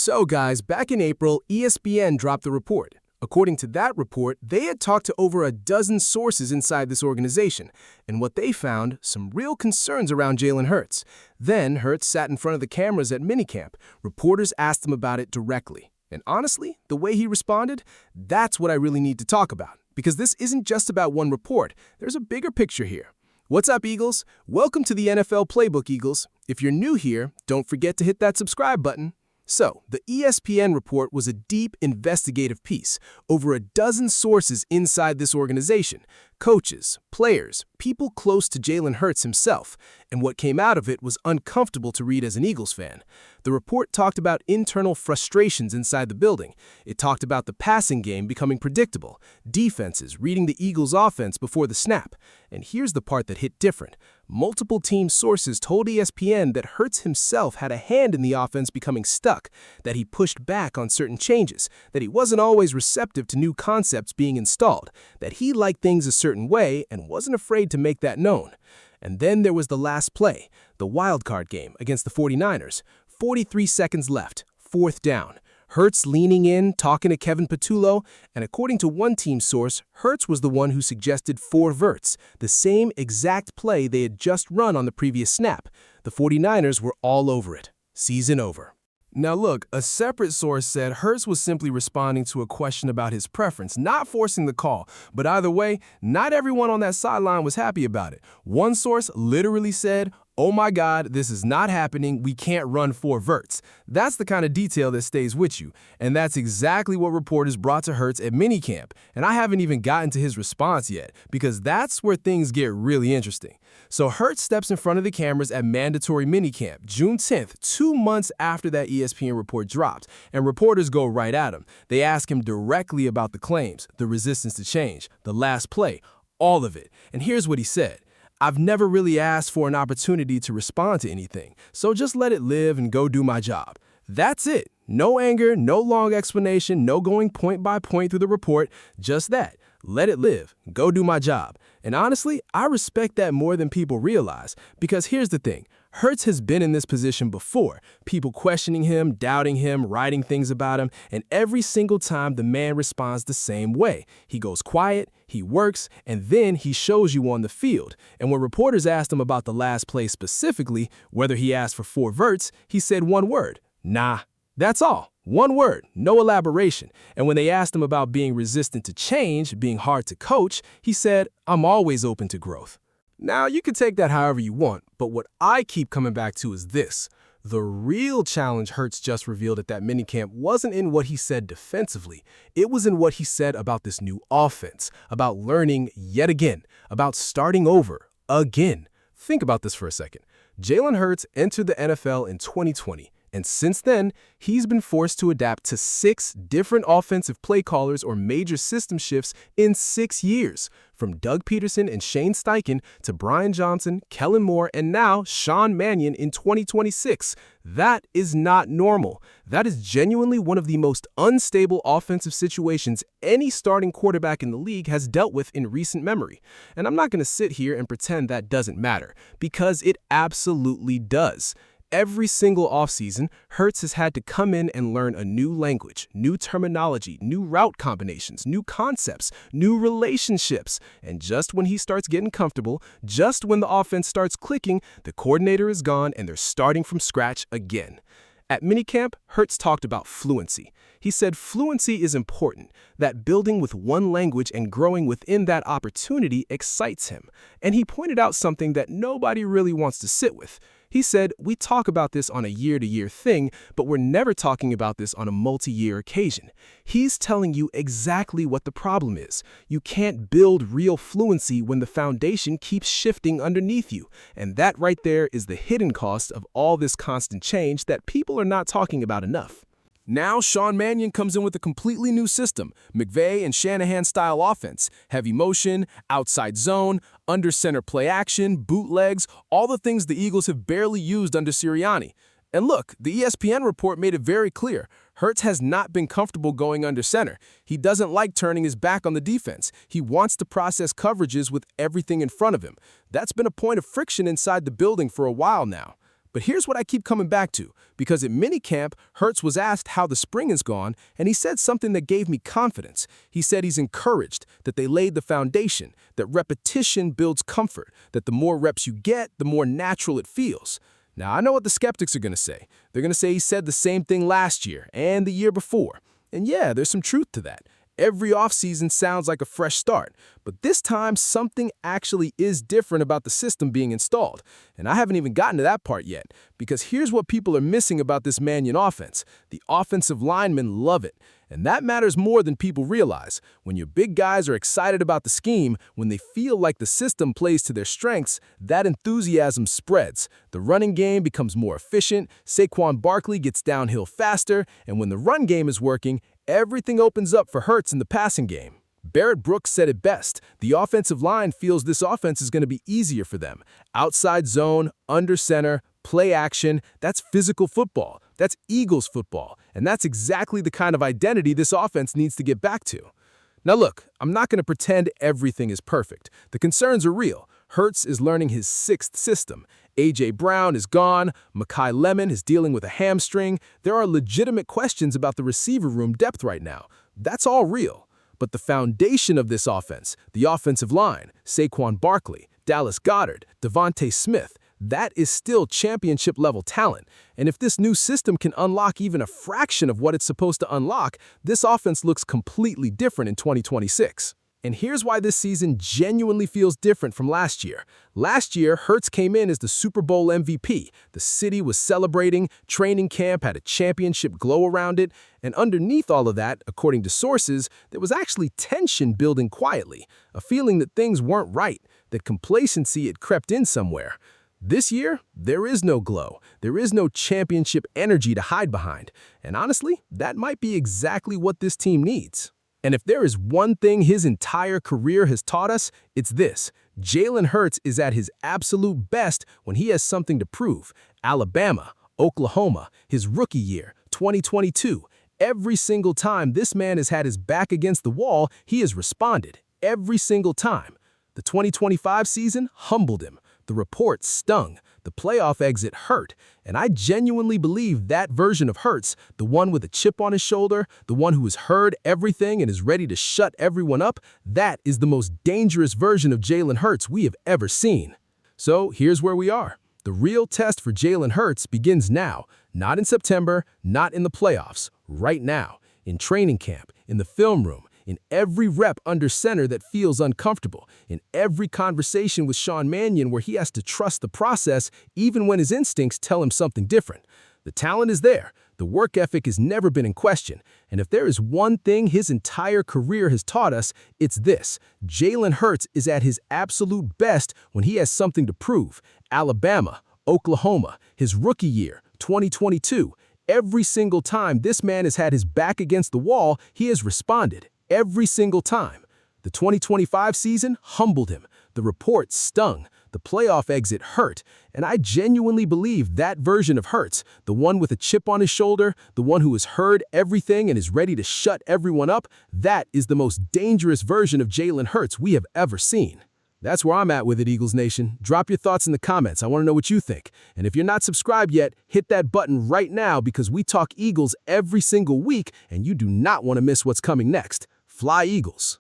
So guys, back in April, ESPN dropped the report. According to that report, they had talked to over a dozen sources inside this organization, and what they found, some real concerns around Jalen Hurts. Then Hurts sat in front of the cameras at minicamp. Reporters asked him about it directly. And honestly, the way he responded, that's what I really need to talk about. Because this isn't just about one report, there's a bigger picture here. What's up, Eagles? Welcome to the NFL Playbook, Eagles. If you're new here, don't forget to hit that subscribe button. So, the ESPN report was a deep investigative piece, over a dozen sources inside this organization, coaches, players, people close to Jalen Hurts himself, and what came out of it was uncomfortable to read as an Eagles fan. The report talked about internal frustrations inside the building. It talked about the passing game becoming predictable, defenses reading the Eagles' offense before the snap. And here's the part that hit different. Multiple team sources told ESPN that Hurts himself had a hand in the offense becoming stuck, that he pushed back on certain changes, that he wasn't always receptive to new concepts being installed, that he liked things a certain way and wasn't afraid to make that known. And then there was the last play, the wildcard game against the 49ers. 43 seconds left, fourth down. Hurts leaning in, talking to Kevin Patullo, and according to one team source, Hurts was the one who suggested 4 verts, the same exact play they had just run on the previous snap. The 49ers were all over it. Season over. Now look, a separate source said Hurts was simply responding to a question about his preference, not forcing the call. But either way, not everyone on that sideline was happy about it. One source literally said, "Oh my God, this is not happening. We can't run 4 verts." That's the kind of detail that stays with you. And that's exactly what reporters brought to Hurts at minicamp. And I haven't even gotten to his response yet, because that's where things get really interesting. So Hurts steps in front of the cameras at mandatory minicamp, June 10th, 2 months after that ESPN report dropped. And reporters go right at him. They ask him directly about the claims, the resistance to change, the last play, all of it. And here's what he said. "I've never really asked for an opportunity to respond to anything, so just let it live and go do my job." That's it. No anger, no long explanation, no going point by point through the report, just that. Let it live. Go do my job. And honestly, I respect that more than people realize, because here's the thing. Hurts has been in this position before, people questioning him, doubting him, writing things about him, and every single time the man responds the same way. He goes quiet, he works, and then he shows you on the field. And when reporters asked him about the last play specifically, whether he asked for 4 verts, he said one word, "Nah." That's all. One word, no elaboration. And when they asked him about being resistant to change, being hard to coach, he said, "I'm always open to growth." Now, you can take that however you want, but what I keep coming back to is this. The real challenge Hurts just revealed at that minicamp wasn't in what he said defensively. It was in what he said about this new offense, about learning yet again, about starting over again. Think about this for a second. Jalen Hurts entered the NFL in 2020. And since then, he's been forced to adapt to 6 different offensive play callers or major system shifts in 6 years. From Doug Peterson and Shane Steichen to Brian Johnson, Kellen Moore, and now Sean Mannion in 2026. That is not normal. That is genuinely one of the most unstable offensive situations any starting quarterback in the league has dealt with in recent memory. And I'm not going to sit here and pretend that doesn't matter, because it absolutely does. Every single offseason, Hurts has had to come in and learn a new language, new terminology, new route combinations, new concepts, new relationships. And just when he starts getting comfortable, just when the offense starts clicking, the coordinator is gone and they're starting from scratch again. At minicamp, Hurts talked about fluency. He said fluency is important, that building with one language and growing within that opportunity excites him. And he pointed out something that nobody really wants to sit with. He said, "We talk about this on a year-to-year thing, but we're never talking about this on a multi-year occasion." He's telling you exactly what the problem is. You can't build real fluency when the foundation keeps shifting underneath you. And that right there is the hidden cost of all this constant change that people are not talking about enough. Now, Sean Mannion comes in with a completely new system, McVay and Shanahan-style offense, heavy motion, outside zone, under-center play action, bootlegs, all the things the Eagles have barely used under Sirianni. And look, the ESPN report made it very clear. Hurts has not been comfortable going under center. He doesn't like turning his back on the defense. He wants to process coverages with everything in front of him. That's been a point of friction inside the building for a while now. But here's what I keep coming back to, because at minicamp, Hurts was asked how the spring has gone, and he said something that gave me confidence. He said he's encouraged, that they laid the foundation, that repetition builds comfort, that the more reps you get, the more natural it feels. Now, I know what the skeptics are going to say. They're going to say he said the same thing last year and the year before. And yeah, there's some truth to that. Every offseason sounds like a fresh start, but this time something actually is different about the system being installed. And I haven't even gotten to that part yet, because here's what people are missing about this Mannion offense. The offensive linemen love it, and that matters more than people realize. When your big guys are excited about the scheme, when they feel like the system plays to their strengths, that enthusiasm spreads. The running game becomes more efficient, Saquon Barkley gets downhill faster, and when the run game is working, everything opens up for Hurts in the passing game. Barrett Brooks said it best. The offensive line feels this offense is going to be easier for them. Outside zone, under center, play action, that's physical football. That's Eagles football. And that's exactly the kind of identity this offense needs to get back to. Now look, I'm not going to pretend everything is perfect. The concerns are real. Hurts is learning his sixth system. A.J. Brown is gone. Mekhi Lemon is dealing with a hamstring. There are legitimate questions about the receiver room depth right now. That's all real. But the foundation of this offense, the offensive line, Saquon Barkley, Dallas Goedert, DeVonta Smith, that is still championship-level talent. And if this new system can unlock even a fraction of what it's supposed to unlock, this offense looks completely different in 2026. And here's why this season genuinely feels different from last year. Last year, Hurts came in as the Super Bowl MVP. The city was celebrating, training camp had a championship glow around it, and underneath all of that, according to sources, there was actually tension building quietly, a feeling that things weren't right, that complacency had crept in somewhere. This year, there is no glow. There is no championship energy to hide behind. And honestly, that might be exactly what this team needs. And if there is one thing his entire career has taught us, it's this. Jalen Hurts is at his absolute best when he has something to prove. Alabama, Oklahoma, his rookie year, 2022. Every single time this man has had his back against the wall, he has responded. Every single time. The 2025 season humbled him. The report stung. The playoff exit hurt. And I genuinely believe that version of Hurts, the one with a chip on his shoulder, the one who has heard everything and is ready to shut everyone up, that is the most dangerous version of Jalen Hurts we have ever seen. So here's where we are. The real test for Jalen Hurts begins now, not in September, not in the playoffs, right now, in training camp, in the film room, in every rep under center that feels uncomfortable, in every conversation with Sean Mannion where he has to trust the process even when his instincts tell him something different. The talent is there. The work ethic has never been in question. And if there is one thing his entire career has taught us, it's this. Jalen Hurts is at his absolute best when he has something to prove. Alabama, Oklahoma, his rookie year, 2022. Every single time this man has had his back against the wall, he has responded. Every single time. The 2025 season humbled him. The report stung. The playoff exit hurt. And I genuinely believe that version of Hurts, the one with a chip on his shoulder, the one who has heard everything and is ready to shut everyone up, that is the most dangerous version of Jalen Hurts we have ever seen. That's where I'm at with it, Eagles Nation. Drop your thoughts in the comments. I want to know what you think. And if you're not subscribed yet, hit that button right now because we talk Eagles every single week and you do not want to miss what's coming next. Fly Eagles!